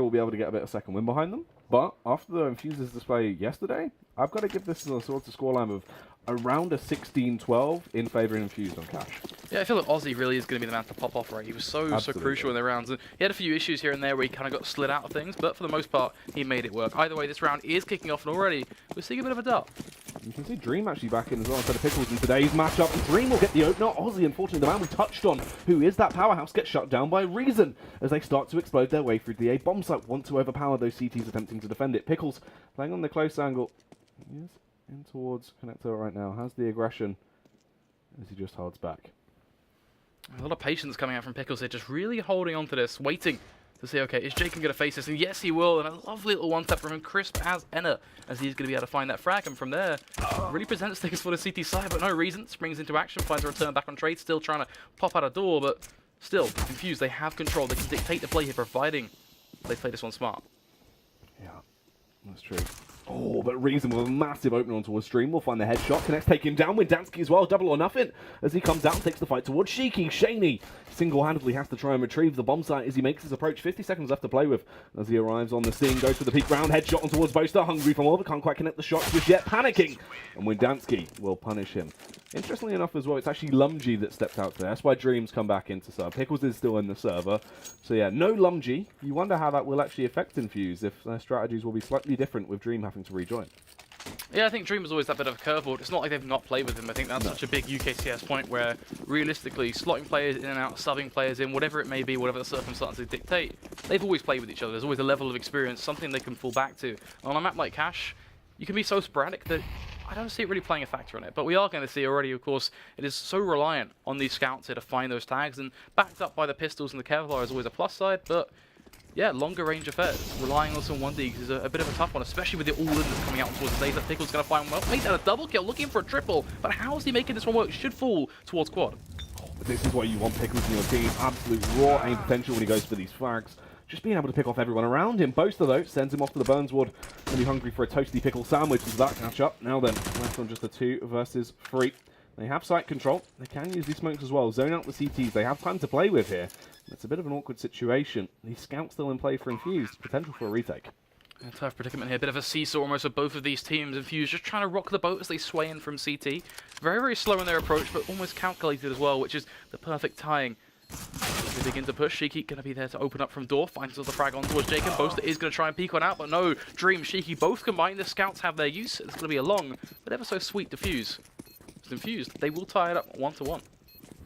will be able to get a bit of second win behind them. But after the Infused display yesterday, I've got to give this a sort of scoreline of around a 16-12 in favour of Infused on Cash. Yeah, I feel like Ozzy really is going to be the man to pop off, right? He was so crucial in the rounds. And he had a few issues here and there where he kind of got slid out of things, but for the most part, he made it work. Either way, this round is kicking off, and already we're seeing a bit of a dart. You can see Dream actually back in as well instead of Pickles in today's matchup. And Dream will get the opener. Ozzy, unfortunately, the man we touched on, who is that powerhouse, gets shut down by Reason as they start to explode their way through the A bomb site. Want to overpower those CTs attempting to defend it. Pickles playing on the close angle. He is in towards Connector right now. Has the aggression as he just holds back. A lot of patience coming out from Pickles here, just really holding on to this, waiting to see, okay, is Jacob going to face this? And yes, he will. And a lovely little one-step from him, crisp as Enna, as he's going to be able to find that frag. And from there, really presents things for the CT side, but no reason. Springs into action, finds a return back on trade, still trying to pop out a door, but still, Infused, they have control. They can dictate the play here, providing they play this one smart. Yeah, that's true. Oh, but Reason with a massive opener onto a stream will find the headshot. Connects take him down with Dansky as well, double or nothing. As he comes out and takes the fight towards Shiki. Shaney single-handedly has to try and retrieve the bomb site as he makes his approach. 50 seconds left to play with as he arrives on the scene. Goes for the peak round, headshot on towards Boaster. Hungry for more, but can't quite connect the shots just yet. Panicking, and Windansky will punish him. Interestingly enough as well, it's actually Lumgy that stepped out there. That's why Dreams come back into serve. Pickles is still in the server. So yeah, no Lumgy. You wonder how that will actually affect Infuse, if their strategies will be slightly different with Dream having to rejoin. Yeah, I think Dream was always that bit of a curveball. It's not like they've not played with him. I think that's such a big UKCS point where, realistically, slotting players in and out, subbing players in, whatever it may be, whatever the circumstances dictate, they've always played with each other. There's always a level of experience, something they can fall back to. On a map like Cash, you can be so sporadic that I don't see it really playing a factor in it. But we are going to see already, of course, it is so reliant on these scouts here to find those tags, and backed up by the pistols and the Kevlar is always a plus side, but yeah, longer range affairs. Relying on some 1D is a bit of a tough one, especially with the all-in that's coming out towards the stage that Pickle's going to find well. Made that a double kill, looking for a triple, but how is he making this one work? Should fall towards quad. Oh, but this is why you want Pickles in your team. Absolute raw aim potential when he goes for these flags. Just being able to pick off everyone around him. Boaster, though, sends him off to the Burns ward. Really hungry for a toasty pickle sandwich as that catch up. Now then, left on just a 2 versus 3. They have site control. They can use these smokes as well. Zone out the CTs. They have time to play with here. It's a bit of an awkward situation. These scouts still in play for Infused. Potential for a retake. A tough predicament here. Bit of a seesaw almost of both of these teams. Infused just trying to rock the boat as they sway in from CT. Very, very slow in their approach, but almost calculated as well, which is the perfect tying. As they begin to push, Shiki going to be there to open up from door, finds the frag on towards Jacob. Boaster is going to try and peek one out, but no. Dream, Shiki, both combined. The scouts have their use. It's going to be a long, but ever so sweet defuse. It's Infused. They will tie it up 1-1.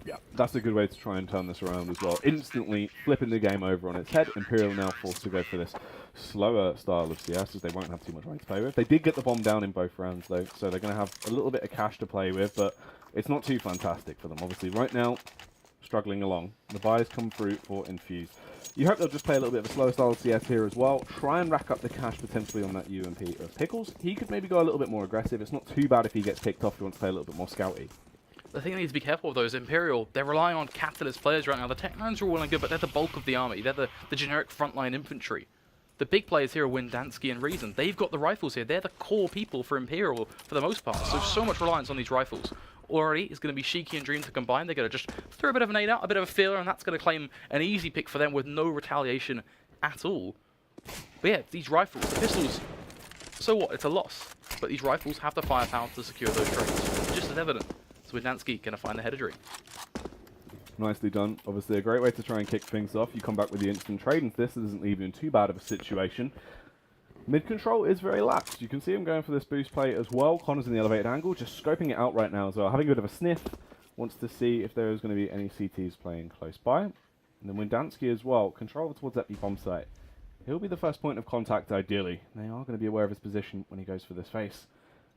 Yeah, that's a good way to try and turn this around as well. Instantly flipping the game over on its head. Imperial now forced to go for this slower style of CS as they won't have too much right to play with. They did get the bomb down in both rounds though, so they're going to have a little bit of cash to play with, but it's not too fantastic for them. Obviously, right now, struggling along. The buys come through for Infused. You hope they'll just play a little bit of a slower style of CS here as well. Try and rack up the cash potentially on that UMP of Pickles. He could maybe go a little bit more aggressive. It's not too bad if he gets picked off if he wants to play a little bit more scouty. The thing they need to be careful of, though, is Imperial. They're relying on Catalyst players right now. The Tech-9s are all well and good, but they're the bulk of the army. They're the generic frontline infantry. The big players here are Windansky and Reason. They've got the rifles here. They're the core people for Imperial for the most part. So much reliance on these rifles. Already, it's going to be Shiki and Dream to combine. They're going to just throw a bit of a nade out, a bit of a feeler, and that's going to claim an easy pick for them with no retaliation at all. But yeah, these rifles, the pistols, so what? It's a loss. But these rifles have the firepower to secure those trades. Just as evident. So Windansky going to find the header Dream. Nicely done. Obviously a great way to try and kick things off. You come back with the instant trade, and this doesn't leave you in too bad of a situation. Mid control is very lax. You can see him going for this boost play as well. Connor's in the elevated angle, just scoping it out right now as well. Having a bit of a sniff. Wants to see if there is going to be any CTs playing close by. And then Windansky as well. Control towards that bomb site. He'll be the first point of contact ideally. They are going to be aware of his position when he goes for this face.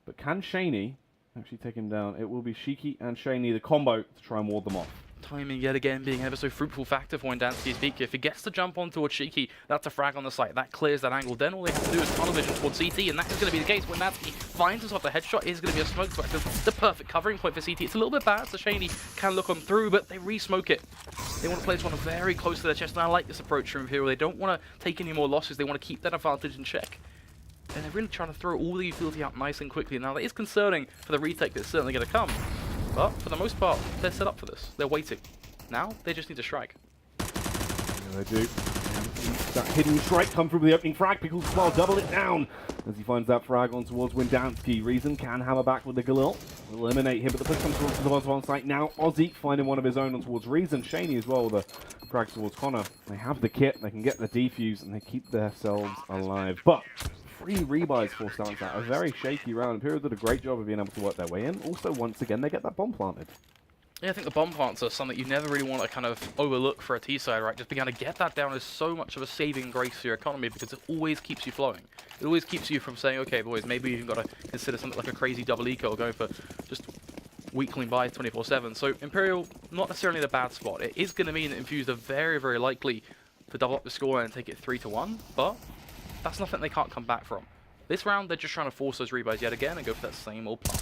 But can Shaney actually take him down? It will be Shiki and Shaney, the combo, to try and ward them off. Timing yet again being an ever so fruitful factor for Windansky's peak. If he gets to jump on towards Shiki, that's a frag on the site. That clears that angle. Then all they have to do is tunnel vision towards CT, and that is going to be the case. Windansky finds himself the headshot. Is going to be a smoke spectre. The perfect covering point for CT. It's a little bit bad, so Shaney can look on through, but they re-smoke it. They want to play this one very close to their chest, and I like this approach from Imperial. They don't want to take any more losses. They want to keep that advantage in check. And they're really trying to throw all the utility out nice and quickly. Now, that is concerning for the retake that's certainly going to come. But for the most part, they're set up for this. They're waiting. Now, they just need to strike. Yeah, they do. They That hidden strike come through with the opening frag. Pickles as well, double it down as he finds that frag on towards Windansky. Reason can hammer back with the Galil. Eliminate him, but the push comes towards the bottom on site. Now Ozzy finding one of his own on towards Reason. Shaney as well with the frag towards Connor. They have the kit, they can get the defuse, and they keep themselves alive. But 3 rebuys forced out. A very shaky round. Imperial did a great job of being able to work their way in. Also, once again, they get that bomb planted. Yeah, I think the bomb plants are something you never really want to kind of overlook for a T-side, right? Just being able to get that down is so much of a saving grace for your economy because it always keeps you flowing. It always keeps you from saying, okay, boys, maybe you've got to consider something like a crazy double eco or going for just weakling buys 24/7. So Imperial, not necessarily in a bad spot. It is going to mean that Infused are very, very likely to double up the score and take it 3-1, but that's nothing they can't come back from. This round, they're just trying to force those rebuys yet again and go for that same old plan.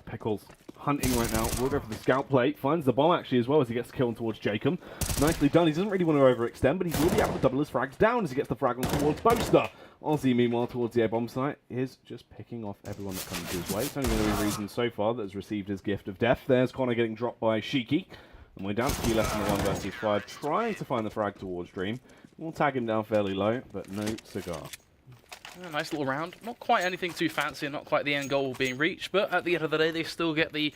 Pickles hunting right now. Will go for the scout play. Finds the bomb actually as well as he gets the kill on towards Jacob. Nicely done. He doesn't really want to overextend, but he will be able to double his frags down as he gets the frag on towards Boaster. Ozzy, meanwhile, towards the A-bomb site, is just picking off everyone that comes his way. It's only going to be Reason so far that has received his gift of death. There's Connor getting dropped by Shiki. And we're down to key left in the 1 versus 5, trying to find the frag towards Dream. We'll tag him down fairly low, but no cigar. A nice little round. Not quite anything too fancy and not quite the end goal being reached, but at the end of the day, they still get the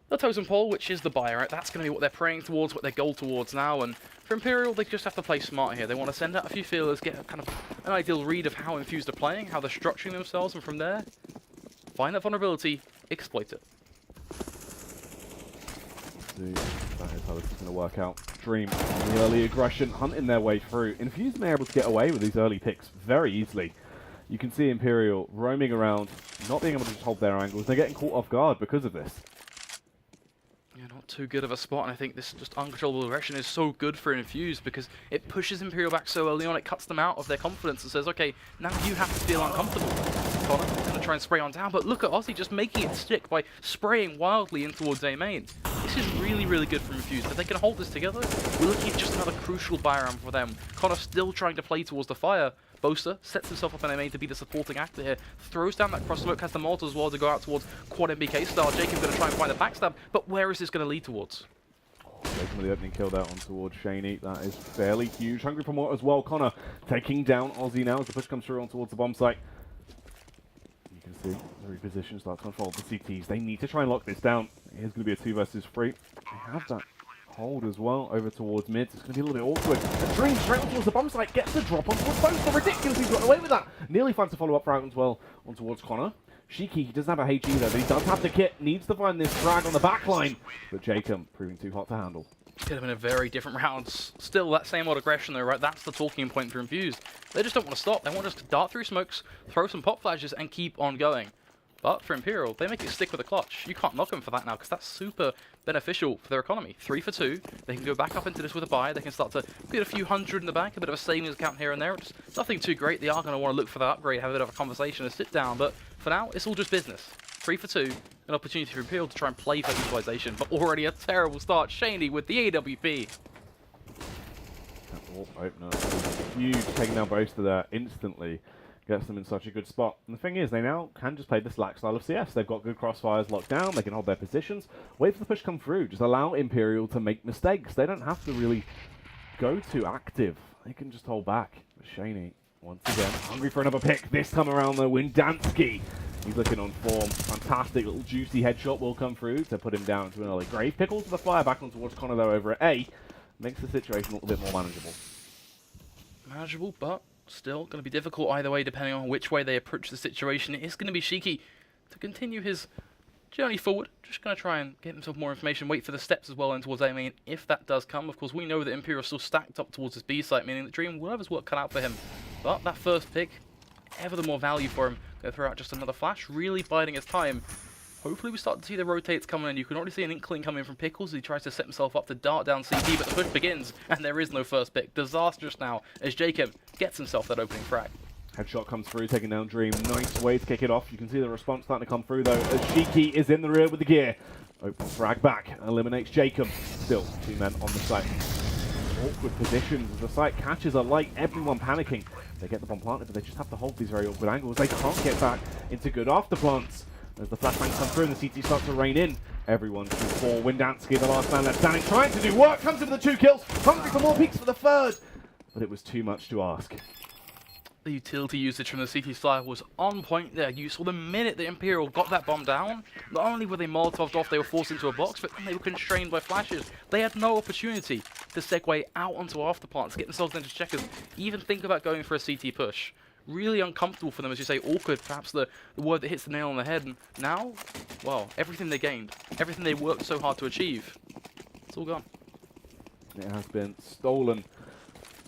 totem pole, which is the buy, right? That's going to be what they're praying towards, what their goal towards now. And for Imperial, they just have to play smart here. They want to send out a few feelers, get a kind of an ideal read of how Infused are playing, how they're structuring themselves, and from there, find that vulnerability, exploit it. That is how this is going to work out. Dream on the early aggression, hunting their way through. Infused may be able to get away with these early picks very easily. You can see Imperial roaming around, not being able to just hold their angles. They're getting caught off guard because of this. Yeah, not too good of a spot, and I think this just uncontrollable aggression is so good for Infused because it pushes Imperial back so early on, it cuts them out of their confidence and says, okay, now you have to feel uncomfortable. Connor going to try and spray on down, but look at Ozzy just making it stick by spraying wildly in towards A main. This is really, really good for Infused. If they can hold this together, we're looking at just another crucial buy round for them. Connor still trying to play towards the fire. Boaster sets himself up in A main to be the supporting actor here. Throws down that cross smoke, has the Molotov as well to go out towards quad MBK style. Jacob going to try and find the backstab, but where is this going to lead towards? Jacob with the opening kill there on towards Shaney. That is fairly huge. Hungry for more as well. Connor taking down Ozzy now as the push comes through on towards the bomb site. You can see the reposition starts to control the CTs. They need to try and lock this down. Here's going to be a 2 versus 3. They have that hold as well over towards mid. It's going to be a little bit awkward. A Dream straight on towards the bomb site gets the drop on towards Boaster. Ridiculous, he's got away with that. Nearly finds a follow-up frag as well on towards Connor. Shiki, he doesn't have a HE though, but he does have the kit. Needs to find this frag on the back line. But Jacob proving too hot to handle. Could have been a very different round. Still that same old aggression though, right? That's the talking point for Infused. They just don't want to stop. They want us to dart through smokes, throw some pop flashes, and keep on going. But for Imperial, they make it stick with a clutch. You can't knock them for that now, because that's super beneficial for their economy. 3 for 2. They can go back up into this with a buy. They can start to get a few hundred in the bank, a bit of a savings account here and there. It's nothing too great. They are going to want to look for that upgrade, have a bit of a conversation, and sit down. But for now, it's all just business. 3 for 2. An opportunity for Imperial to try and play for equalization, but already a terrible start. Shaney with the AWP. Oh, opener. Huge taking down Boaster there instantly. Gets them in such a good spot. And the thing is, they now can just play the slack style of CS. They've got good crossfires locked down, they can hold their positions, wait for the push to come through, just allow Imperial to make mistakes. They don't have to really go too active. They can just hold back. But Shaney, once again, hungry for another pick. This time around though, Windansky. He's looking on form. Fantastic little juicy headshot will come through to put him down to an early grave. Pickles to the fire back on towards Connor though over at A. Makes the situation a little bit more manageable. Manageable, but still going to be difficult either way, depending on which way they approach the situation. It is going to be Shiki to continue his journey forward. Just going to try and get himself more information, wait for the steps as well in towards A main. If that does come, of course, we know that Imperial is still stacked up towards his B site, meaning that Dream will have his work cut out for him. But that first pick, ever the more value for him. Going to throw out just another flash, really biding his time. Hopefully we start to see the rotates coming in. You can already see an inkling coming from Pickles. He tries to set himself up to dart down CT, but the push begins, and there is no first pick. Disastrous now, as Jacob gets himself that opening frag. Headshot comes through, taking down Dream. Nice way to kick it off. You can see the response starting to come through, though, as Shiki is in the rear with the gear. Open frag back, eliminates Jacob. Still, 2 men on the site. Awkward positions as the site catches a light, everyone panicking. They get the bomb planted, but they just have to hold these very awkward angles. They can't get back into good afterplants. As the flashbangs come through and the CT starts to rain in, everyone shoots for Windansky, the last man left standing, trying to do work, comes in with the 2 kills, hungry for more peaks for the 3rd. but it was too much to ask. The utility usage from the CT side was on point there. You saw the minute the Imperial got that bomb down, not only were they Molotoved off, they were forced into a box, but then they were constrained by flashes. They had no opportunity to segue out onto afterplants, get themselves into checkers, even think about going for a CT push. Really uncomfortable for them, as you say, awkward, perhaps the word that hits the nail on the head. And now, well, everything they gained, everything they worked so hard to achieve, it's all gone. It has been stolen.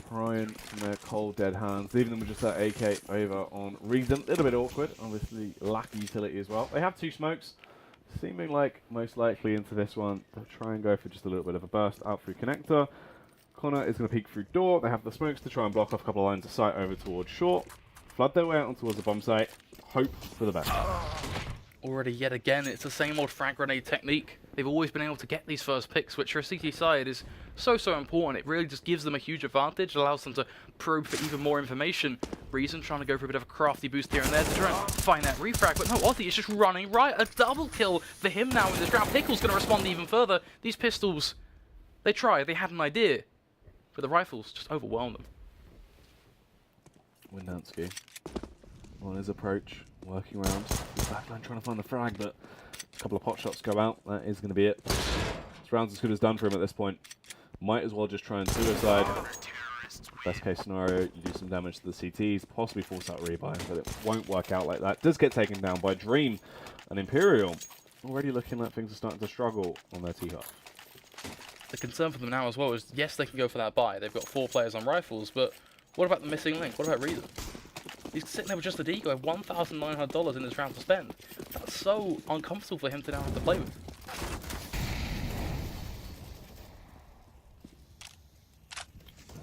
Prying from their cold dead hands, leaving them with just that AK over on Reason. A little bit awkward, obviously lack of utility as well. They have 2 smokes, seeming like most likely into this one. They'll try and go for just a little bit of a burst out through connector. Connor is going to peek through door. They have the smokes to try and block off a couple of lines of sight over towards short. Flood their way out towards the bomb site. Hope for the best. Already yet again, it's the same old frag grenade technique. They've always been able to get these first picks, which for a CT side is so important. It really just gives them a huge advantage, allows them to probe for even more information. Reason trying to go for a bit of a crafty boost here and there to try and find that refrag, but no, Ozzy is just running right. A double kill for him now in this round. Pickle's going to respond even further. These pistols, they tried, they had an idea, but the rifles just overwhelmed them. Windansky on his approach, working around the backline, trying to find the frag, but a couple of pot shots go out. That is going to be it. This round's as good as done for him at this point. Might as well just try and suicide. Best case scenario, you do some damage to the CTs, possibly force out rebuy, but it won't work out like that. Does get taken down by Dream and Imperial. Already looking like things are starting to struggle on their T-Hub. The concern for them now as well is, yes, they can go for that buy. They've got 4 players on rifles, but what about the missing link? What about Reason? He's sitting there with just a decoy, $1,900 in this round to spend. That's so uncomfortable for him to now have to play with.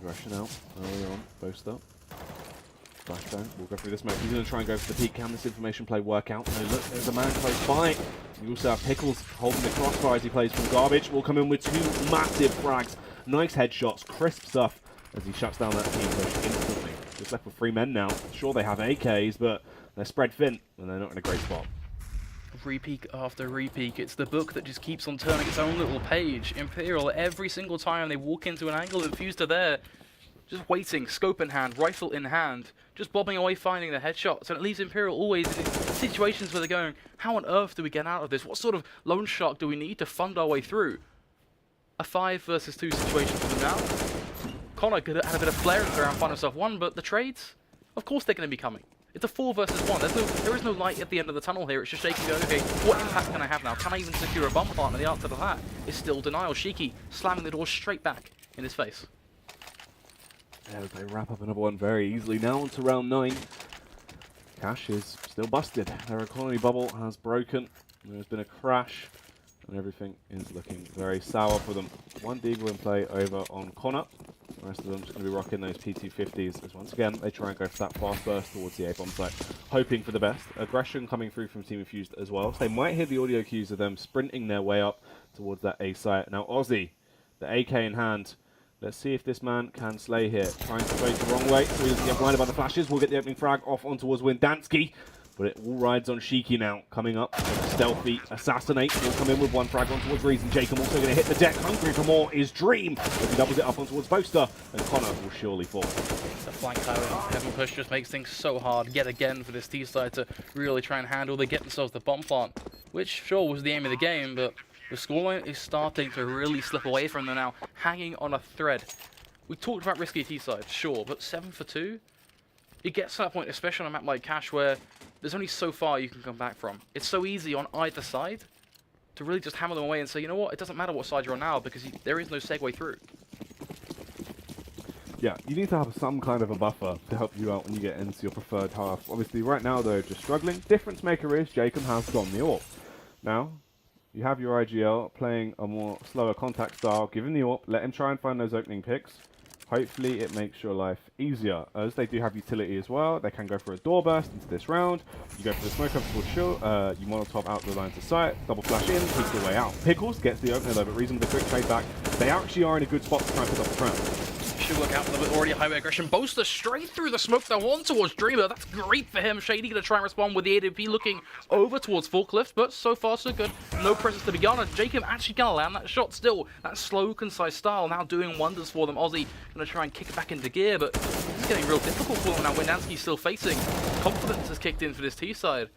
Aggression out early on, post up. Flashbang, we'll go through this smoke. He's going to try and go for the peak. Can this information play work out? No, look, there's a man close by. You also have Pickles holding the crossfire as he plays from garbage. Will come in with 2 massive frags. Nice headshots, crisp stuff as he shuts down that team push instantly. Just left with 3 men now. Sure, they have AKs, but they're spread thin and they're not in a great spot. Repeak after repeak. It's the book that just keeps on turning its own little page. Imperial, every single time they walk into an angle, Infused are there. Just waiting, scope in hand, rifle in hand, just bobbing away, finding the headshots. And it leaves Imperial always in situations where they're going, how on earth do we get out of this? What sort of loan shark do we need to fund our way through? A 5 versus 2 situation for them now. Connor had a bit of flair and find himself one, but the trades, of course they're going to be coming. It's a 4 versus 1. There is no light at the end of the tunnel here. It's just shaking going, okay, what impact can I have now? Can I even secure a bomb plant? And the answer to that is still denial. Shiki slamming the door straight back in his face. Yeah, they wrap up another one very easily. Now on to round 9. Cash is still busted. Their economy bubble has broken. There's been a crash, and everything is looking very sour for them. 1 Deagle in play over on Connor. The rest of them just going to be rocking those T250s as once again they try and go for that fast burst towards the A-bomb site, hoping for the best. Aggression coming through from Team Infused as well. So they might hear the audio cues of them sprinting their way up towards that A site. Now Ozzy, the AK in hand. Let's see if this man can slay here. Trying to play the wrong way, so he doesn't get blinded by the flashes. We'll get the opening frag off on towards Windansky. But it all rides on Shiki now. Coming up, stealthy assassinate. Will come in with 1 frag on towards Reason. Jacob also going to hit the deck. Hungry for more is Dream. As he doubles it up on towards Boaster. And Connor will surely fall. The flank heavy push just makes things so hard yet again for this T side to really try and handle. They get themselves the bomb plant, which sure was the aim of the game, but the scoreline is starting to really slip away from them now, hanging on a thread. We talked about risky T side, sure, but 7 for 2? It gets to that point, especially on a map like Cash, where there's only so far you can come back from. It's so easy on either side to really just hammer them away and say, you know what, it doesn't matter what side you're on now, because there is no segue through. Yeah, you need to have some kind of a buffer to help you out when you get into your preferred half. Obviously, right now, they're just struggling. Difference maker is Jacob has gone the AWP. Now, you have your IGL playing a more slower contact style. Give him the AWP, let him try and find those opening picks. Hopefully it makes your life easier, as they do have utility as well. They can go for a door burst into this round. You go for the smoke up towards shield, you Molotov out the line to sight, double flash in, peek your way out. Pickles gets the opener though, but Reason with a quick trade back. They actually are in a good spot to try and pick up the round. should work out for them with already highway aggression. Boaster straight through the smoke there, one towards Dreamer. That's great for him. Shady going to try and respond with the AWP looking over towards Forklift, but so far so good. No presence to be garnered. Jacob actually going to land that shot still. That slow, concise style now doing wonders for them. Ozzy going to try and kick it back into gear, but it's getting real difficult for them now. Windansky's still facing. Confidence has kicked in for this T side.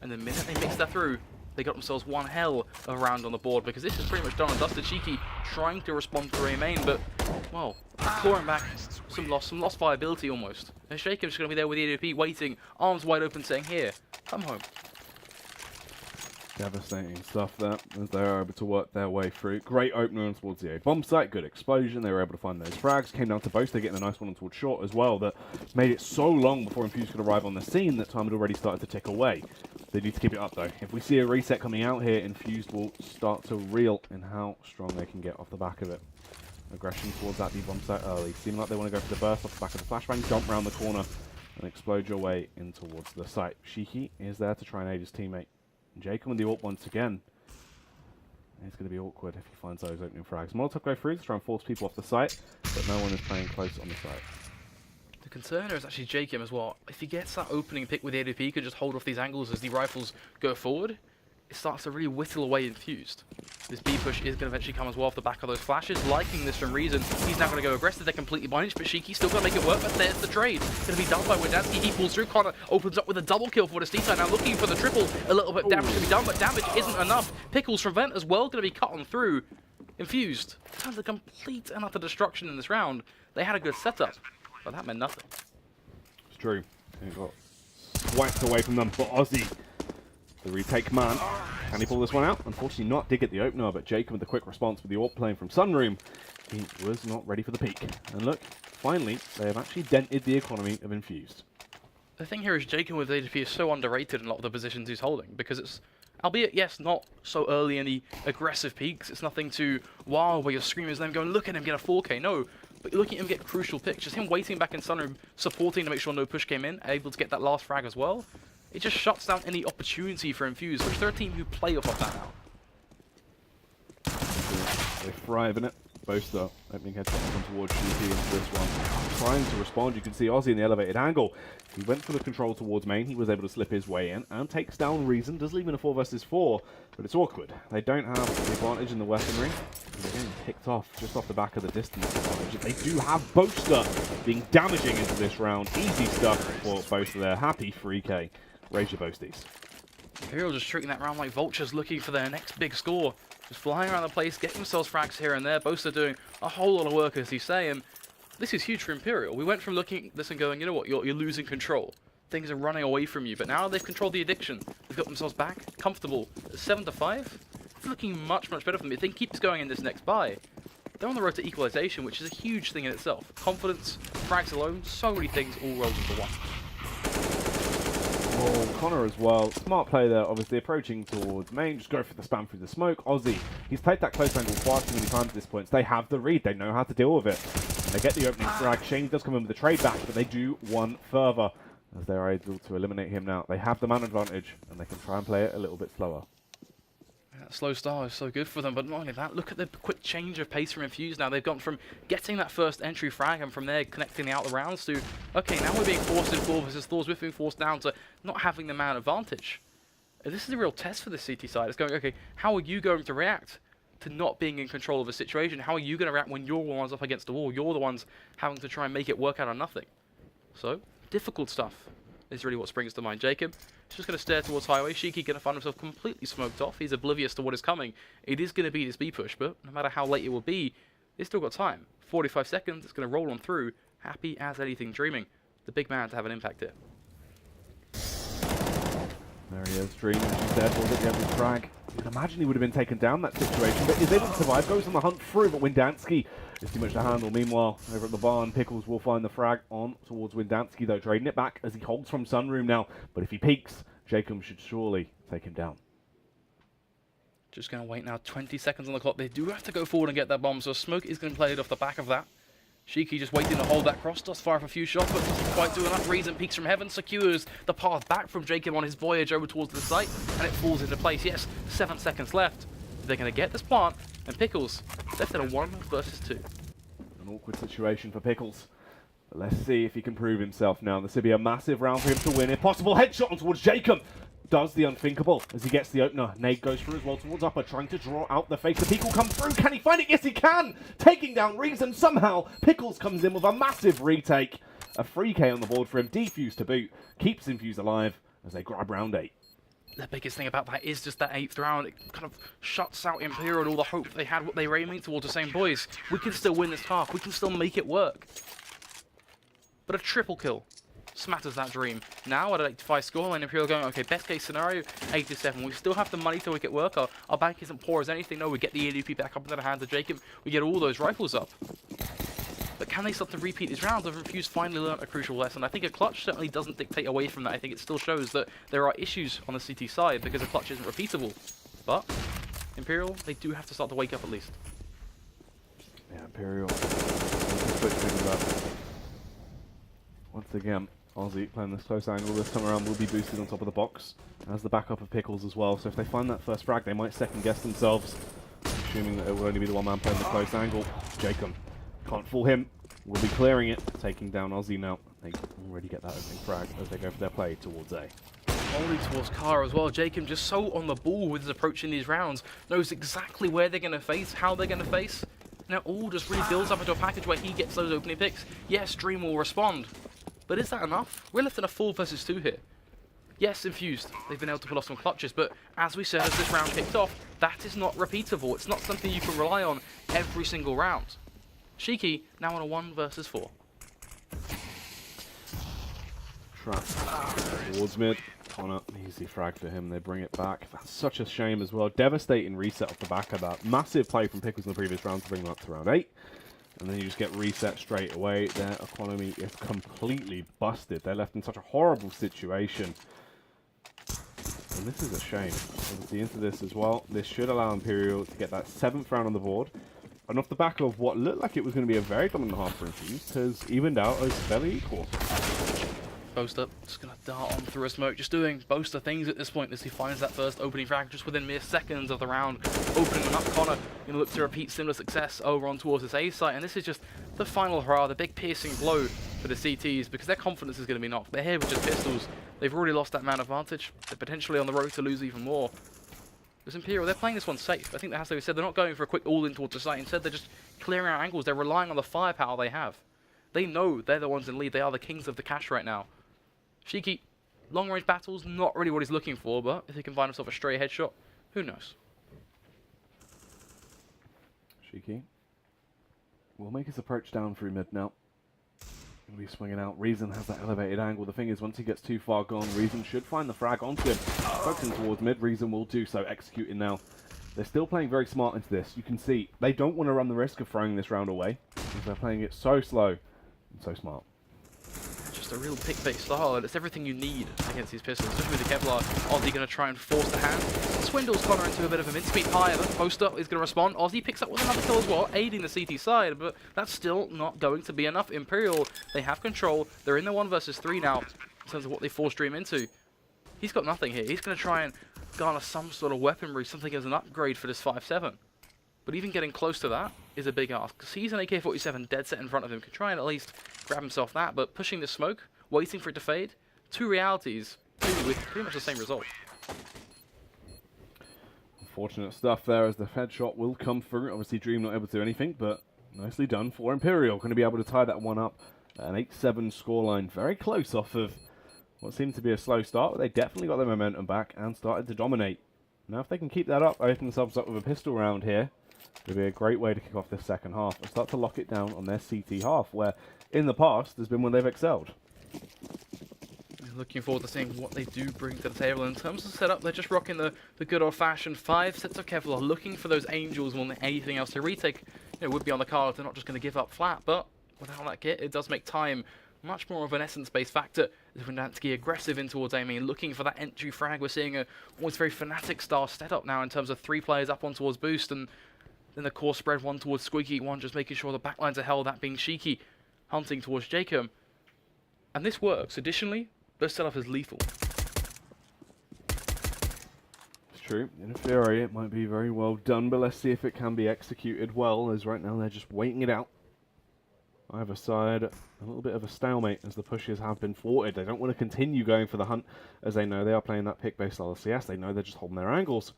And the minute they mix that through, they got themselves one hell of a round on the board, because this is pretty much done and dusted. Cheeky trying to respond to main, but, well, clawing back, some lost viability almost. And Shaken's going to be there with the AWP waiting, arms wide open saying, here, come home. Devastating stuff there, as they are able to work their way through. Great opener on towards the A bomb site, good explosion, they were able to find those frags. Came down to Boaster getting a nice one on towards short as well, that made it so long before Infused could arrive on the scene that time had already started to tick away. They need to keep it up though. If we see a reset coming out here, Infused will start to reel in how strong they can get off the back of it. Aggression towards that B bomb site early, seeming like they want to go for the burst off the back of the flashbang, jump around the corner and explode your way in towards the site. Shiki is there to try and aid his teammate. Jacob with the ult once again. It's going to be awkward if he finds those opening frags. Molotov go through to try and force people off the site, but no one is playing close on the site. The concern here is actually Jacob as well. If he gets that opening pick with the AWP, he can just hold off these angles as the rifles go forward. It starts to really whittle away Infused. This B push is going to eventually come as well off the back of those flashes. Liking this from Reason. He's now going to go aggressive. They're completely binded, but Shiki's still going to make it work. But there's the trade. It's going to be done by Windansky. He pulls through. Connor opens up with a double kill for the Steam side. Now looking for the triple. A little bit of damage to be done, but damage isn't enough. Pickles from Vent as well going to be cut on through. Infused. Kind of complete and utter destruction in this round. They had a good setup, but that meant nothing. It's true. It got whacked away from them, but Ozzy, the retake man. Can he pull this one out? Unfortunately not. Did get the opener, but Jacob with the quick response with the AWP playing from Sunroom. He was not ready for the peak. And look, finally, they have actually dented the economy of Infused. The thing here is Jacob with AWP is so underrated in a lot of the positions he's holding, because it's, albeit, yes, not so early in the aggressive peaks. It's nothing too wild where you're screaming at them going, look at him get a 4K. No, but you're looking at him get crucial picks. Just him waiting back in Sunroom, supporting to make sure no push came in, able to get that last frag as well. It just shuts down any opportunity for Infused, which they're a team who play off of that now. They thrive in it. Boaster opening headshot come towards GP into this one. Trying to respond, you can see Ozzy in the elevated angle. He went for the control towards main, he was able to slip his way in and takes down Reason, does leave in a 4 versus 4, but it's awkward. They don't have the advantage in the weaponry. They're getting picked off just off the back of the distance advantage. They do have Boaster being damaging into this round. Easy stuff for Boaster there. Happy 3K. Raise your boasties. Imperial just treating that round like vultures, looking for their next big score. Just flying around the place, getting themselves frags here and there. Boaster doing a whole lot of work, as you say, and this is huge for Imperial. We went from looking at this and going, you know what, you're losing control. Things are running away from you, but now they've controlled the addiction. They've got themselves back, comfortable. 7-5, it's looking much, much better for them. If they keep going in this next buy, they're on the road to equalization, which is a huge thing in itself. Confidence, frags alone, so many things all rolled into one. Oh, Connor as well. Smart play there, obviously approaching towards main. Just go for the spam through the smoke. Ozzy, he's played that close angle far too many times at this point. So they have the read. They know how to deal with it. And they get the opening frag. Shane does come in with the trade back, but they do one further as they're able to eliminate him now. They have the man advantage, and they can try and play it a little bit slower. That slow start is so good for them, but not only that, look at the quick change of pace from Infused now. They've gone from getting that first entry frag and from there connecting out the rounds to, okay, now we're being forced in 4 versus 4s, we're being forced down to not having the man advantage. This is a real test for the CT side. It's going, okay, how are you going to react to not being in control of a situation? How are you going to react when you're the ones up against the wall? You're the ones having to try and make it work out of nothing. So, difficult stuff is really what springs to mind. Jacob is just going to stare towards highway. Shiki going to find himself completely smoked off. He's oblivious to what is coming. It is going to be this B push, but no matter how late it will be, it's still got time. 45 seconds, it's going to roll on through. Happy as anything, dreaming. The big man to have an impact here. There he is, Dream, and she's there for the end of the frag. You can imagine he would have been taken down that situation, but is able to survive, goes on the hunt through, but Windansky is too much to handle. Meanwhile, over at the barn, Pickles will find the frag on towards Windansky, though, trading it back as he holds from Sunroom now. But if he peeks, Jacob should surely take him down. Just going to wait now, 20 seconds on the clock. They do have to go forward and get that bomb, so Smoke is going to play it off the back of that. Shiki just waiting to hold that cross, does fire off a few shots, but doesn't quite do enough. Reason peeks from heaven, secures the path back from Jacob on his voyage over towards the site, and it falls into place. Yes, 7 seconds left. They're going to get this plant, and Pickles left in a 1 versus 2. And awkward situation for Pickles. But let's see if he can prove himself now. This would be a massive round for him to win. If possible, headshot on towards Jacob. Does the unthinkable as he gets the opener. Nade goes through as well towards Upper, trying to draw out the face. The Pickle come through. Can he find it? Yes, he can. Taking down Reason somehow. Pickles comes in with a massive retake. A 3K on the board for him. Defused to boot. Keeps Infused alive as they grab round 8. The biggest thing about that is just that 8th round. It kind of shuts out Imperial and all the hope they had, what they were aiming towards, the same boys. We can still win this half. We can still make it work. But a triple kill smatters that dream. Now at an 8-5 scoreline, Imperial going, okay, best case scenario, 8-7. We still have the money to make it work. Our bank isn't poor as anything. No, we get the ADP back up into the hands of Jacob. We get all those rifles up. But can they start to repeat these rounds? Have Infused finally learned a crucial lesson? I think a clutch certainly doesn't dictate away from that. I think it still shows that there are issues on the CT side because a clutch isn't repeatable. But Imperial, they do have to start to wake up at least. Yeah, Imperial. Once again, Aussie playing this close angle this time around will be boosted on top of the box as the backup of Pickles as well. So if they find that first frag, they might second guess themselves, assuming that it will only be the one man playing the close angle. Jacob can't fool him. Will be clearing it, taking down Aussie now. They already get that opening frag as they go for their play towards A. Only towards Kara as well. Jacob just so on the ball with his approach in these rounds, knows exactly where they're going to face, how they're going to face. And it all just really builds up into a package where he gets those opening picks. Yes, Dream will respond. But is that enough? We're left in a 4 versus 2 here. Yes, Infused. They've been able to pull off some clutches, but as we said as this round kicked off, that is not repeatable. It's not something you can rely on every single round. Shiki now on a 1 versus 4. Trap towards mid. On an easy frag for him. They bring it back. That's such a shame as well. Devastating reset off the back of that. Massive play from Pickles in the previous round to bring them up to round 8. And then you just get reset straight away. Their economy is completely busted. They're left in such a horrible situation. And this is a shame. Obviously into this as well. This should allow Imperial to get that 7th round on the board. And off the back of what looked like it was going to be a very dominant half for Infused, has evened out as fairly equal. Boaster just going to dart on through a smoke, just doing Boaster things at this point as he finds that first opening frag just within mere seconds of the round. Opening them up, Connor going to look to repeat similar success over on towards this A site, and this is just the final hurrah, the big piercing blow for the CTs because their confidence is going to be knocked. They're here with just pistols. They've already lost that man advantage. They're potentially on the road to lose even more. This Imperial, they're playing this one safe. I think that has to be said. They're not going for a quick all-in towards the site. Instead, they're just clearing out angles. They're relying on the firepower they have. They know they're the ones in lead. They are the kings of the cash right now. Shiki, long-range battles, not really what he's looking for, but if he can find himself a stray headshot, who knows? Shiki will make his approach down through mid now. He'll be swinging out. Reason has that elevated angle. The thing is, once he gets too far gone, Reason should find the frag onto him. Focusing towards mid, Reason will do so, executing now. They're still playing very smart into this. You can see they don't want to run the risk of throwing this round away, because they're playing it so slow and so smart. A real pick-based style, and it's everything you need against these pistols, especially with the Kevlar. Ozzy going to try and force the hand. Swindles Connor into a bit of a mid-speed higher, but Boaster is going to respond. Ozzy picks up with another kill as well, aiding the CT side, but that's still not going to be enough. Imperial, they have control. They're in the 1 versus 3 now, in terms of what they force Dream into. He's got nothing here. He's going to try and garner some sort of weaponry, something as an upgrade for this 5-7. But even getting close to that is a big ask. Sees an AK-47 dead set in front of him. Can try and at least grab himself that, but pushing the smoke, waiting for it to fade. 2 realities, 2 with pretty much the same result. Unfortunate stuff there as the headshot will come through. Obviously Dream not able to do anything, but nicely done for Imperial. Going to be able to tie that one up at an 8-7 scoreline. Very close off of what seemed to be a slow start, but they definitely got their momentum back and started to dominate. Now if they can keep that up, open themselves up with a pistol round here, it'll be a great way to kick off this second half and start to lock it down on their CT half, where in the past has been when they've excelled. Looking forward to seeing what they do bring to the table. In terms of setup, they're just rocking the good old-fashioned 5 sets of Kevlar, looking for those angels more than anything else. To retake, would be on the card. They're not just going to give up flat, but without that kit, it does make time much more of an essence-based factor. As Windansky aggressive in towards Amy, looking for that entry frag. We're seeing a almost very Fnatic style setup now in terms of 3 players up on towards Boost, and then the core spread 1 towards Squeaky, 1 just making sure the backlines are held, that being Shiki, hunting towards Jacob. And this works. Additionally, this setup is lethal. It's true. In a theory, it might be very well done, but let's see if it can be executed well, as right now they're just waiting it out. Either side, a little bit of a stalemate as the pushes have been thwarted. They don't want to continue going for the hunt as they know they are playing that pick-based style of CS. They know they're just holding their angles.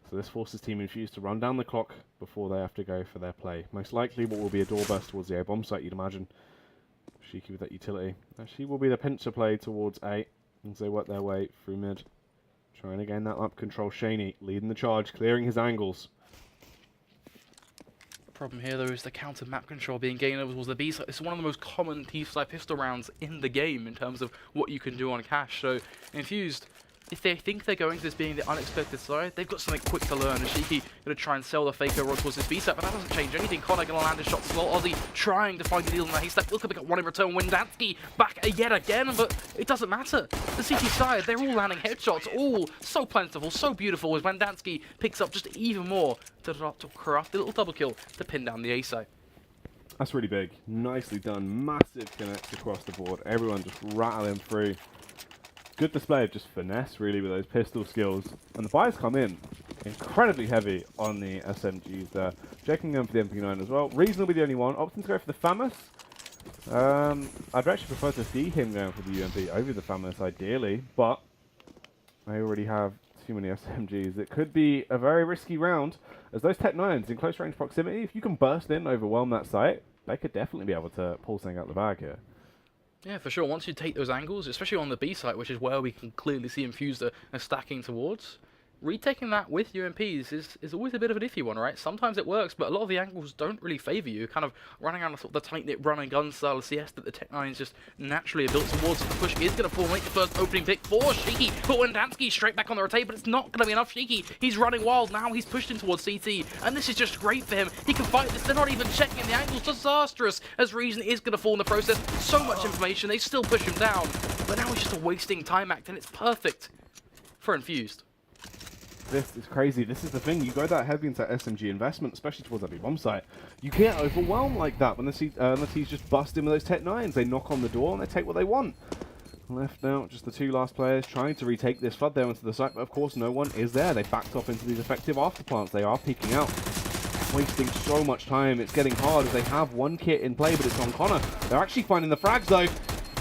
So this forces Team Infused to run down the clock before they have to go for their play. Most likely what will be a door burst towards the A bomb site, you'd imagine. Shiki with that utility. She will be the pincer play towards A as they work their way through mid. Trying to gain that up control. Shaney leading the charge, clearing his angles. Problem here though is the counter map control being gained over towards the B side. It's one of the most common T-side pistol rounds in the game in terms of what you can do on cache. So Infused, if they think they're going to this being the unexpected side, they've got something quick to learn. And Shiki gonna try and sell the faker over towards this B side, but that doesn't change anything. Connor gonna land a shot slot. Ozzy trying to find the deal in the haystack. Look, got one in return. Windansky back yet again, but it doesn't matter. The CT side, they're all landing headshots, all so plentiful, so beautiful. As Windansky picks up just even more to craft a little double kill to pin down the A side. That's really big. Nicely done. Massive connects across the board. Everyone just rattling through. Good display of just finesse, really, with those pistol skills. And the buys come in incredibly heavy on the SMGs there. Checking them for the MP9 as well. Reasonably the only one. Opting to go for the FAMAS. I'd actually prefer to see him going for the UMP over the FAMAS, ideally. But I already have too many SMGs. It could be a very risky round, as those Tech 9s in close range proximity, if you can burst in, overwhelm that site, they could definitely be able to pull something out the bag here. Yeah, for sure. Once you take those angles, especially on the B site, which is where we can clearly see Infused are stacking towards, retaking that with UMPs is always a bit of an iffy one, right? Sometimes it works, but a lot of the angles don't really favour you. Kind of running around sort of the tight-knit run and gun style of CS that the Tech 9s just naturally are built towards. The push is going to formulate the first opening pick for Shiki, but Windansky straight back on the rotate, but it's not going to be enough. Shiki, he's running wild now. He's pushed in towards CT, and this is just great for him. He can fight this. They're not even checking the angles. Disastrous, as Reason is going to fall in the process. So much information. They still push him down, but now he's just a wasting time act, and it's perfect for Infused. This is crazy. This is the thing. You go that heavy into SMG investment, especially towards that big bomb site. You get overwhelmed like that when the T's just bust in with those Tech 9s. They knock on the door and they take what they want. Left out, just the two last players trying to retake this flood there onto the site, but of course no one is there. They backed off into these effective afterplants. They are peeking out, wasting so much time. It's getting hard as they have one kit in play, but it's on Connor. They're actually finding the frags though.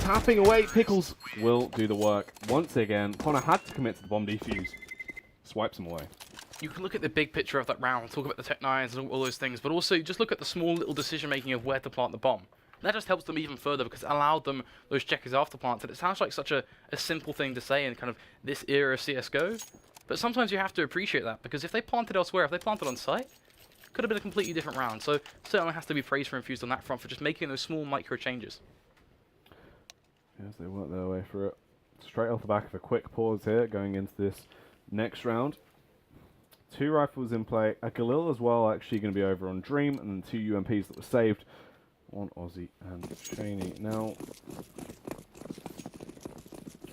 Tapping away. Pickles will do the work once again. Connor had to commit to the bomb defuse. Swipes them away. You can look at the big picture of that round, talk about the Tech 9s and all those things, but also just look at the small little decision making of where to plant the bomb. That just helps them even further because it allowed them those checkers after plants. And it sounds like such a simple thing to say in kind of this era of CSGO, but sometimes you have to appreciate that because if they planted elsewhere, if they planted on site, it could have been a completely different round. So certainly has to be praised for Infused on that front for just making those small micro changes. Yes, they work their way through it. Straight off the back of a quick pause here, going into this next round. Two rifles in play. A Galil as well, actually going to be over on Dream, and then two UMPs that were saved on Aussie and Cheney. Now,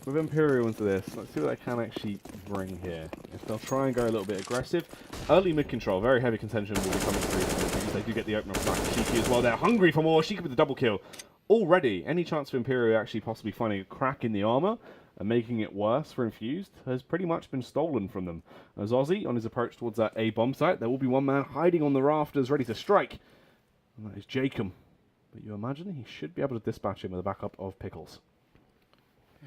with Imperial into this, let's see what they can actually bring here. If they'll try and go a little bit aggressive. Early mid control, very heavy contention will be coming through. They do get the opener off the back of Shiki as well. They're hungry for more. Shiki with the double kill. Already, any chance for Imperial actually possibly finding a crack in the armor and making it worse for Infused has pretty much been stolen from them. As Aussie, on his approach towards that A bomb site, there will be one man hiding on the rafters ready to strike. And that is Jacob. But you imagine he should be able to dispatch him with a backup of Pickles.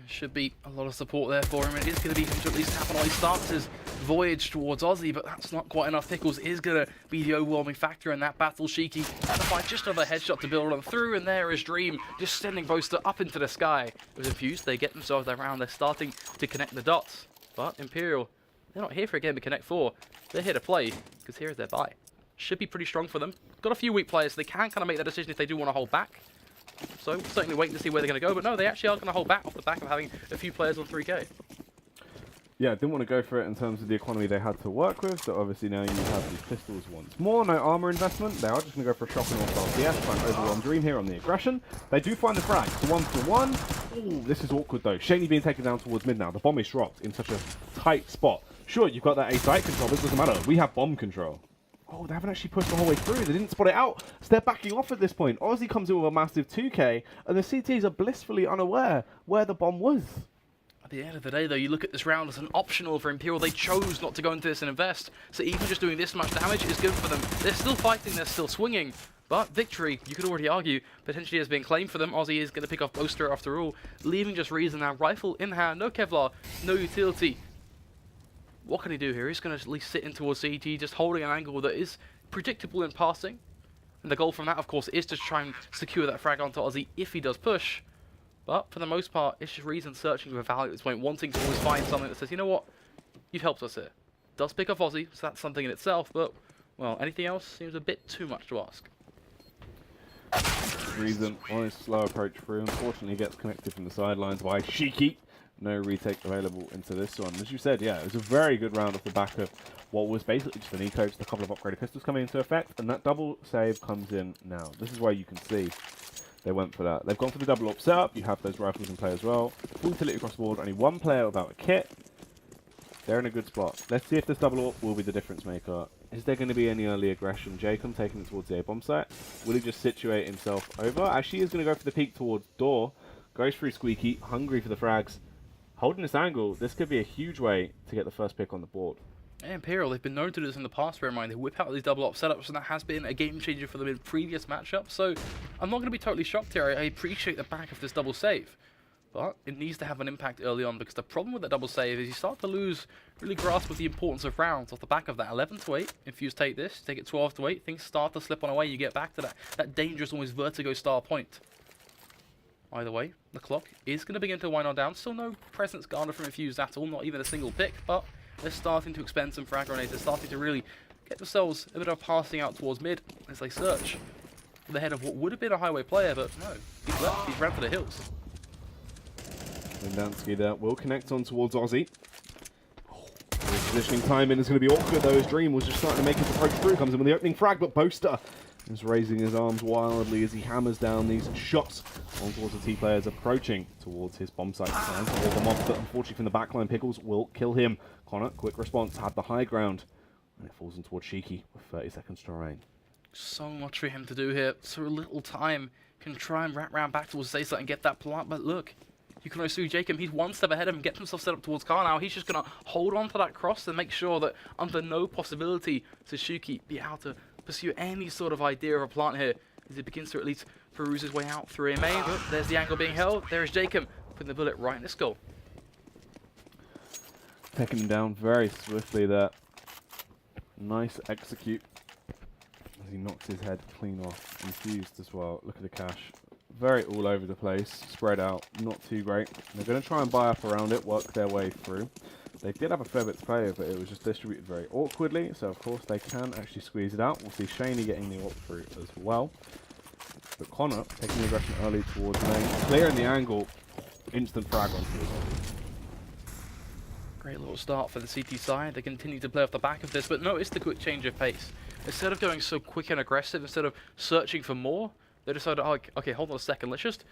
Should be a lot of support there for him. It is going to be him to at least happen while he starts his voyage towards Aussie, but that's not quite enough. Pickles is going to be the overwhelming factor in that battle. Shiki had to find just another headshot to build on through, and there is Dream just sending Boaster up into the sky. With Infused, they get themselves their round. They're starting to connect the dots. But Imperial, they're not here for a game of Connect 4. They're here to play, because here is their buy. Should be pretty strong for them. Got a few weak players, so they can kind of make that decision if they do want to hold back. So certainly waiting to see where they're going to go, but no, they actually are going to hold back off the back of having a few players on 3K. Yeah, didn't want to go for it in terms of the economy they had to work with, so obviously now you have these pistols once more. No armor investment. They are just going to go for a shocking all-style CS, trying to overwhelm Dream here on the aggression. They do find the frag, so 1-for-1. Ooh, this is awkward though. Shaney being taken down towards mid now. The bomb is dropped in such a tight spot. Sure, you've got that A site control, but it doesn't matter. We have bomb control. Oh, they haven't actually pushed the whole way through. They didn't spot it out. So they're backing off at this point. Aussie comes in with a massive 2K, and the CTs are blissfully unaware where the bomb was. At the end of the day, though, you look at this round as an optional for Imperial. They chose not to go into this and invest. So even just doing this much damage is good for them. They're still fighting. They're still swinging. But victory, you could already argue, potentially has been claimed for them. Aussie is going to pick off Boaster after all, leaving just Reason now. Rifle in hand, no Kevlar, no utility. What can he do here? He's going to at least sit in towards CT, just holding an angle that is predictable in passing. And the goal from that, of course, is to try and secure that frag onto Aussie if he does push. But for the most part, it's just Reason searching for value at this point, wanting to always find something that says, you know what, you've helped us here. Does pick off Aussie, so that's something in itself, but, well, anything else seems a bit too much to ask. Reason on his slow approach through, unfortunately gets connected from the sidelines by Shiki. No retake available into this one. As you said, yeah, it was a very good round off the back of what was basically just an eco, just a couple of upgraded pistols coming into effect, and that double save comes in now. This is where you can see they went for that. They've gone for the double up setup. You have those rifles in play as well. Full utility across the board. Only one player without a kit. They're in a good spot. Let's see if this double up will be the difference maker. Is there going to be any early aggression? Jacob taking it towards the A bomb site. Will he just situate himself over? Actually, he's going to go for the peek towards door. Goes through Squeaky, hungry for the frags. Holding this angle, this could be a huge way to get the first pick on the board. Imperial, they've been known to do this in the past, bear in mind. They whip out these double op setups, and that has been a game changer for them in previous matchups. So I'm not going to be totally shocked here. I appreciate the back of this double save. But it needs to have an impact early on, because the problem with that double save is you start to lose really grasp of the importance of rounds off the back of that. 11-8, Infused take this, take it 12-8, things start to slip on away, you get back to that dangerous, almost vertigo style point. Either way, the clock is going to begin to wind on down. Still no presence garnered from Infused at all, not even a single pick, but they're starting to expend some frag grenades. They're starting to really get themselves a bit of passing out towards mid as they search for the head of what would have been a highway player, but no, he's left, he's ran for the hills. Wendansky there will connect on towards Aussie. Positioning timing is going to be awkward though, as Dream was just starting to make his approach through. Comes in with the opening frag, but Boaster is raising his arms wildly as he hammers down these shots on towards the T players approaching towards his bomb site. Trying to hold them off, but unfortunately from the backline, Pickles will kill him. Connor, quick response, had the high ground, and it falls in towards Shiki with 30 seconds to reign. So much for him to do here, so little time. Can try and wrap round back towards Zaysat and get that plant, but look, you can only see Jacob. He's one step ahead of him, gets himself set up towards Car now. He's just going to hold on to that cross and make sure that under no possibility does Shuki be able to pursue any sort of idea of a plant here as he begins to at least peruse his way out through a main. But there's the angle being held. There is Jacob putting the bullet right in his skull. Taking him down very swiftly there. Nice execute as he knocks his head clean off. Infused as well. Look at the cash. Very all over the place, spread out, not too great. They're going to try and buy up around it, work their way through. They did have a fair bit to play, but it was just distributed very awkwardly, so of course they can actually squeeze it out. We'll see Shaney getting the walk through as well. But Connor taking the aggression early towards main, clearing the angle, instant frag on towards him. Great little start for the CT side. They continue to play off the back of this, but notice the quick change of pace. Instead of going so quick and aggressive, instead of searching for more, they decided, oh, okay, hold on a second, let's just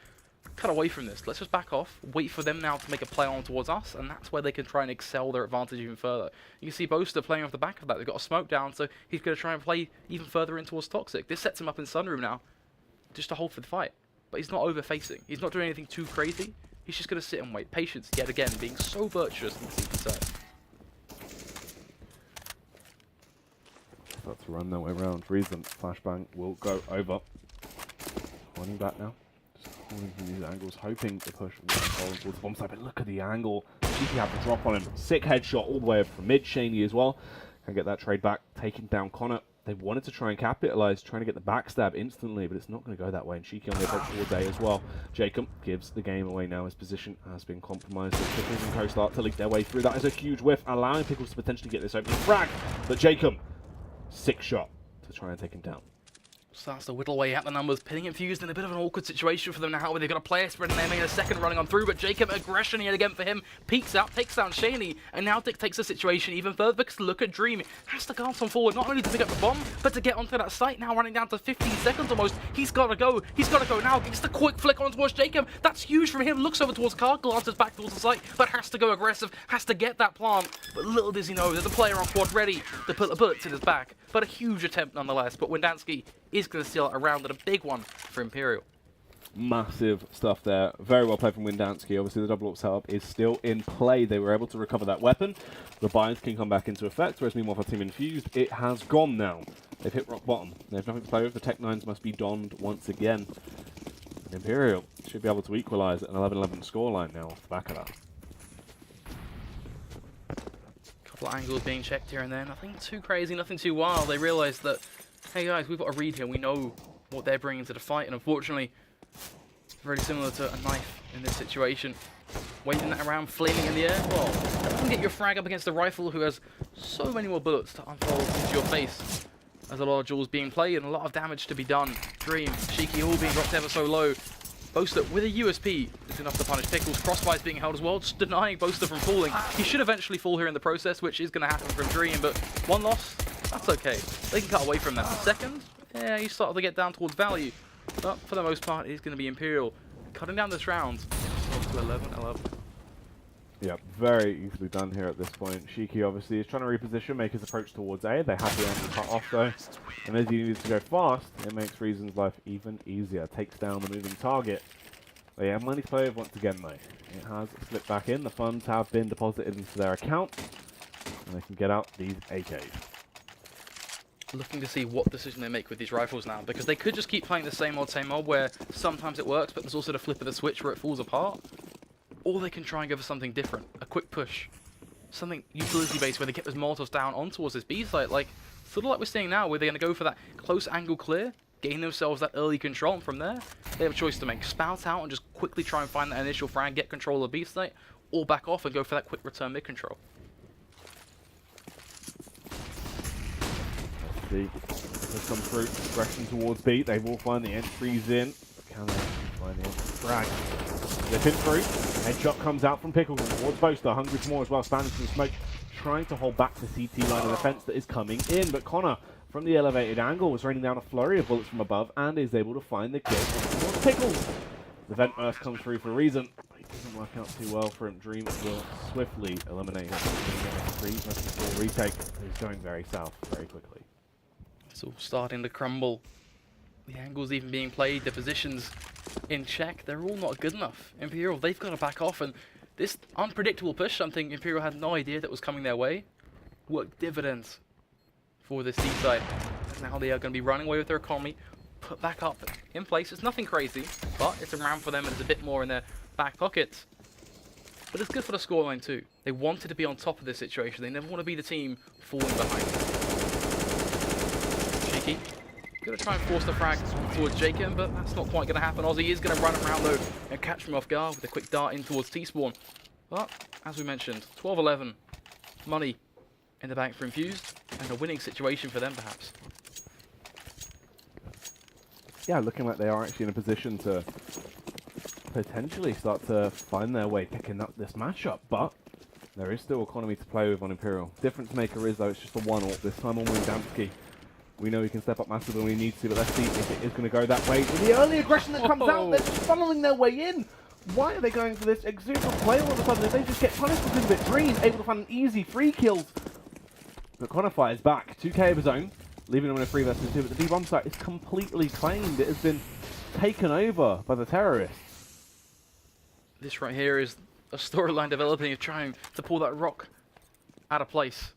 cut away from this. Let's just back off, wait for them now to make a play on towards us, and that's where they can try and excel their advantage even further. You can see Boaster playing off the back of that. They've got a smoke down, so he's going to try and play even further in towards Toxic. This sets him up in Sunroom now, just to hold for the fight. But he's not over-facing. He's not doing anything too crazy. He's just going to sit and wait. Patience, yet again, being so virtuous in the CT side. About to run their way around. Reason, flashbang will go over. Running back now. Just holding from these angles, hoping to push towards the bomb side, but look at the angle. Cheeky had the drop on him. Sick headshot all the way up from mid. Shaney as well. Can get that trade back, taking down Connor. They wanted to try and capitalize, trying to get the backstab instantly, but it's not going to go that way. And Cheeky on the approach towards A as well. Jacob gives the game away now. His position has been compromised. The Pickles and Co start to leak their way through. That is a huge whiff, allowing Pickles to potentially get this opening frag. But Jacob, sick shot to try and take him down. Starts to whittle away at the numbers, pinning Infused in a bit of an awkward situation for them now, where they've got a player spread and they're making a second running on through, but Jacob, aggression yet again for him, peeks out, takes down Shaney, and now dictates the situation even further, because look at Dream, has to glance on forward, not only to pick up the bomb, but to get onto that site, now running down to 15 seconds almost. He's got to go now, gets the quick flick on towards Jacob, that's huge from him, looks over towards Car, glances back towards the site, but has to go aggressive, has to get that plant, but little does he know, there's a player on quad ready to put the bullets in his back, but a huge attempt nonetheless, but Wendansky is going to steal a round and a big one for Imperial. Massive stuff there. Very well played from Windansky. Obviously, the double up setup is still in play. They were able to recover that weapon. The binds can come back into effect, whereas meanwhile for Team Infused, it has gone now. They've hit rock bottom. They have nothing to play with. The Tech 9s must be donned once again. And Imperial should be able to equalise at an 11-11 scoreline now off the back of that. Couple of angles being checked here and there. Nothing too crazy, nothing too wild. They realise that, hey guys, we've got a read here. We know what they're bringing to the fight, and unfortunately, very similar to a knife in this situation. Waving that around, flaming in the air. Well, that doesn't get your frag up against the rifle, who has so many more bullets to unfold into your face. There's a lot of jewels being played and a lot of damage to be done. Dream, Cheeky, all being dropped ever so low. Boaster with a USP is enough to punish Pickles. Crossfire's being held as well, just denying Boaster from falling. He should eventually fall here in the process, which is going to happen from Dream, but one loss, that's okay. They can cut away from that. Second, yeah, you start to get down towards value. But for the most part, it's going to be Imperial cutting down this round. To 11-11. Yeah, very easily done here at this point. Shiki obviously is trying to reposition, make his approach towards A. They have the angle cut off though. And as he needs to go fast, it makes Reason's life even easier. Takes down the moving target. But yeah, money to play with once again though. It has slipped back in. The funds have been deposited into their account. And they can get out these AKs. Looking to see what decision they make with these rifles now, because they could just keep playing the same old where sometimes it works, but there's also the flip of the switch where it falls apart. Or they can try and go for something different, a quick push, something utility based where they get those Molotovs down on towards this B site, like sort of like we're seeing now, where they're going to go for that close angle clear, gain themselves that early control, and from there they have a choice to make: spout out and just quickly try and find that initial frag, get control of the B site, or back off and go for that quick return mid control. Let's come through, progression towards B. They will find the entries in. Can they actually find the entry frag? They've hit through. Headshot comes out from Pickles towards Boaster. Hungry for more as well. Spanish from smoke, trying to hold back the CT line of defense that is coming in. But Connor, from the elevated angle, was raining down a flurry of bullets from above and is able to find the kill towards Pickles. The vent burst comes through for a reason. It doesn't work out too well for him. Dream will swiftly eliminate him. 3 versus 4 retake. He's going very south very quickly. It's all starting to crumble. The angles even being played, the positions in check, they're all not good enough. Imperial, they've got to back off, and this unpredictable push, something Imperial had no idea that was coming their way, worked dividends for this D side. And now they are going to be running away with their economy, put back up in place. It's nothing crazy, but it's a round for them and it's a bit more in their back pockets. But it's good for the scoreline too. They wanted to be on top of this situation. They never want to be the team falling behind. Cheeky. Going to try and force the frag towards Jacob, but that's not quite going to happen. Ozzy is going to run around though and catch him off guard with a quick dart in towards T-Spawn. But, as we mentioned, 12-11. Money in the bank for Infused, and a winning situation for them perhaps. Yeah, looking like they are actually in a position to potentially start to find their way picking up this matchup, but there is still economy to play with on Imperial. Difference maker is though, it's just a one-off this time on Windansky. We know he can step up massively when he needs to, but let's see if it is going to go that way. With the early aggression that comes out, they're just funneling their way in. Why are they going for this exuberant play all of a sudden? If they just get punished because of it, Dream able to find an easy 3 kills. But Connor fires back, 2k of his own, leaving him in a 3 versus 2, but the B-bomb site is completely claimed. It has been taken over by the terrorists. This right here is a storyline developing of trying to pull that rock out of place.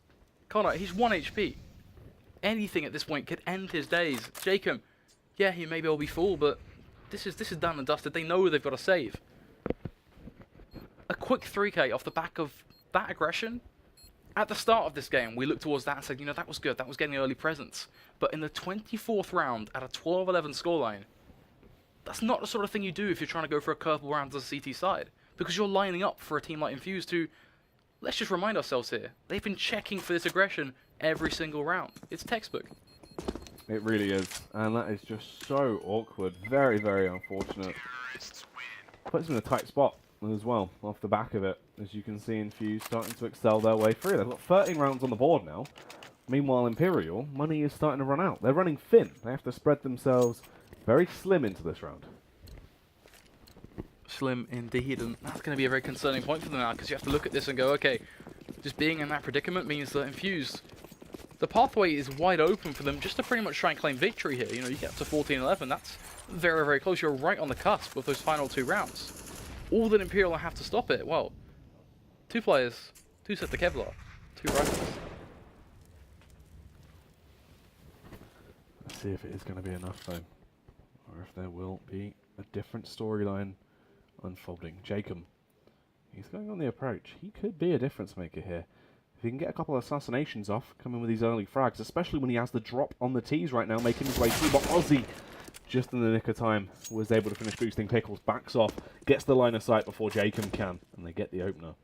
Connor, he's 1 HP. Anything at this point could end his days. Jacob, yeah, he may be able to be full, but this is done and dusted. They know they've got to save. A quick 3k off the back of that aggression. At the start of this game, we looked towards that and said, you know, that was good. That was getting early presents. But in the 24th round at a 12-11 scoreline, that's not the sort of thing you do if you're trying to go for a couple rounds on the CT side. Because you're lining up for a team like Infused who, let's just remind ourselves here, they've been checking for this aggression every single round. It's textbook. It really is. And that is just so awkward. Very, very unfortunate. Puts them in a tight spot as well, off the back of it. As you can see, Infused starting to excel their way through. They've got 13 rounds on the board now. Meanwhile, Imperial, money is starting to run out. They're running thin. They have to spread themselves very slim into this round. Slim indeed, and that's going to be a very concerning point for them now, because you have to look at this and go, okay, just being in that predicament means that Infused, the pathway is wide open for them just to pretty much try and claim victory here. You know, you get up to 14-11, that's very, very close. You're right on the cusp of those final 2 rounds. All that Imperial have to stop it, well, 2 players, 2 sets of Kevlar, 2 rifles. Let's see if it is going to be enough though, or if there will be a different storyline unfolding. Jacob, he's going on the approach. He could be a difference maker here. If he can get a couple of assassinations off, come in with these early frags, especially when he has the drop on the T's right now, making his way through. But Ozzy, just in the nick of time, was able to finish boosting Pickles, backs off, gets the line of sight before Jacob can, and they get the opener.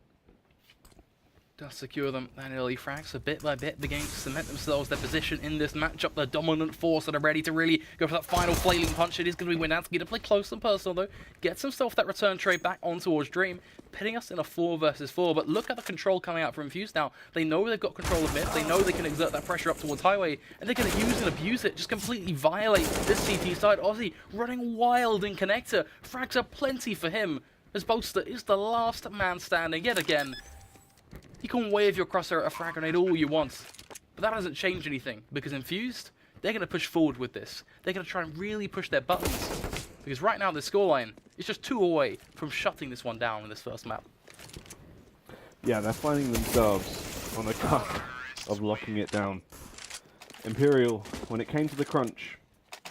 Does secure them that early frag, so bit by bit beginning to cement themselves their position in this matchup. The dominant force that are ready to really go for that final flailing punch. It is going to be Windansky to play close and personal though. Gets himself that return trade back on towards Dream, pitting us in a 4 versus 4. But look at the control coming out from Infused now. They know they've got control of mid, they know they can exert that pressure up towards Highway, and they're going to use and abuse it, just completely violate this CT side. Ozzy running wild in connector. Frags are plenty for him, as Bolster is the last man standing yet again. You can wave your crosshair at a frag grenade all you want, but that doesn't change anything, because Infused, they're going to push forward with this. They're going to try and really push their buttons, because right now the scoreline is just 2 away from shutting this one down in this first map. Yeah, they're finding themselves on the cusp of locking it down. Imperial, when it came to the crunch,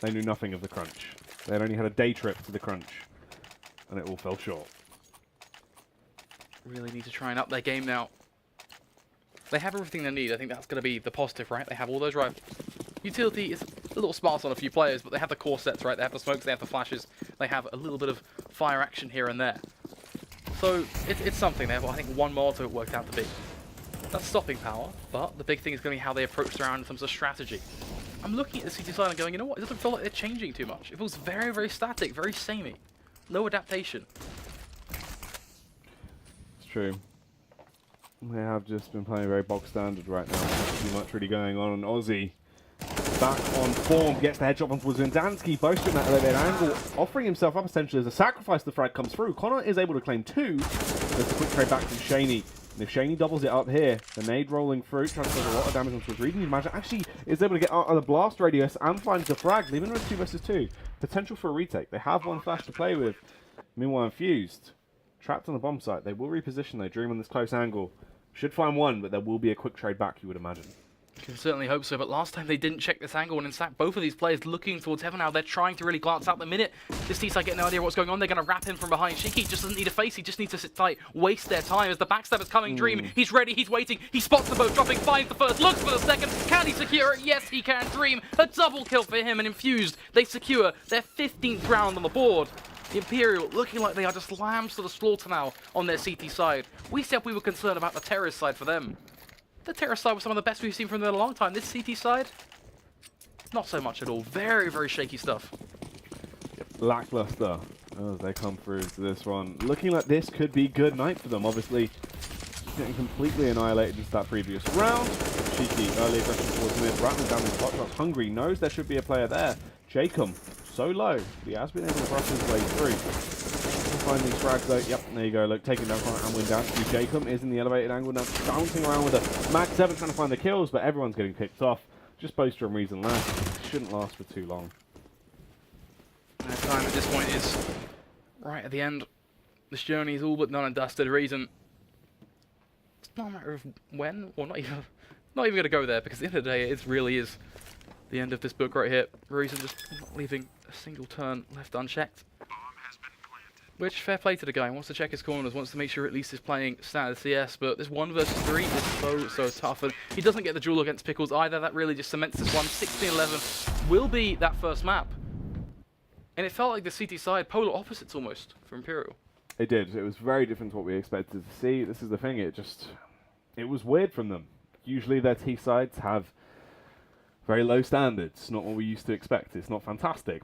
they knew nothing of the crunch. They had only had a day trip to the crunch, and it all fell short. Really need to try and up their game now. They have everything they need. I think that's going to be the positive, right? They have all those rifles. Utility is a little sparse on a few players, but they have the core sets, right? They have the smokes, they have the flashes, they have a little bit of fire action here and there. So it's something. They have, I think, 1 more to it worked out to be. That's stopping power, but the big thing is going to be how they approach the round in terms of strategy. I'm looking at the CT side and going, you know what? It doesn't feel like they're changing too much. It feels very, very static, very samey. No adaptation. It's true. They have just been playing very bog standard right now. Not too much really going on. And Ozzy, back on form, gets the headshot onto Windansky, boasting that elevated angle, offering himself up essentially as a sacrifice. The frag comes through. Connor is able to claim 2. There's a quick trade back from Shaney. And if Shaney doubles it up here, the nade rolling through, transfers a lot of damage onto his reading. Magic actually is able to get out of the blast radius and finds the frag, leaving him with 2 versus 2. Potential for a retake. They have 1 flash to play with. Meanwhile, Infused, trapped on the bomb site. They will reposition though, Dream on this close angle. Should find 1, but there will be a quick trade back, you would imagine. Can certainly hope so, but last time they didn't check this angle, and in fact, both of these players looking towards heaven now. They're trying to really glance out the minute. This T-side get no idea what's going on. They're going to wrap him from behind. Shiki just doesn't need a face. He just needs to sit tight, waste their time as the backstab is coming. Dream, he's ready, he's waiting. He spots them both dropping, finds the first, looks for the second. Can he secure it? Yes, he can. Dream, a double kill for him, and Infused, they secure their 15th round on the board. The Imperial looking like they are just lambs to the slaughter now on their CT side. We said we were concerned about the terrorist side for them. The terrorist side was some of the best we've seen from them in a long time. This CT side, not so much at all. Very, very shaky stuff. Lackluster as they come through to this one. Looking like this could be good night for them. Obviously, getting completely annihilated just that previous round. Cheeky early aggression towards mid, rattling down his pot shots. Hungry knows there should be a player there. Jacob, so low. He has been able to brush his way through. Find these frags though. Yep, there you go. Look, taking down Connor and Windansky. Jacob is in the elevated angle now, bouncing around with a Mag 7 trying to find the kills, but everyone's getting picked off. Just Boaster and Reason left. Shouldn't last for too long. Their time at this point is right at the end. This journey is all but done and dusted. Reason, it's not a matter of when, or not even going to go there, because at the end of the day, it really is the end of this book right here. Reason just not leaving a single turn left unchecked. Which, fair play to the guy. He wants to check his corners, wants to make sure at least he's playing standard CS, but this 1 versus 3 is so tough, and he doesn't get the duel against Pickles either. That really just cements this one. 16-11 will be that first map. And it felt like the CT side, polar opposites almost, for Imperial. It did. It was very different to what we expected to see. This is the thing, it was weird from them. Usually their T sides have very low standards, not what we used to expect. It's not fantastic.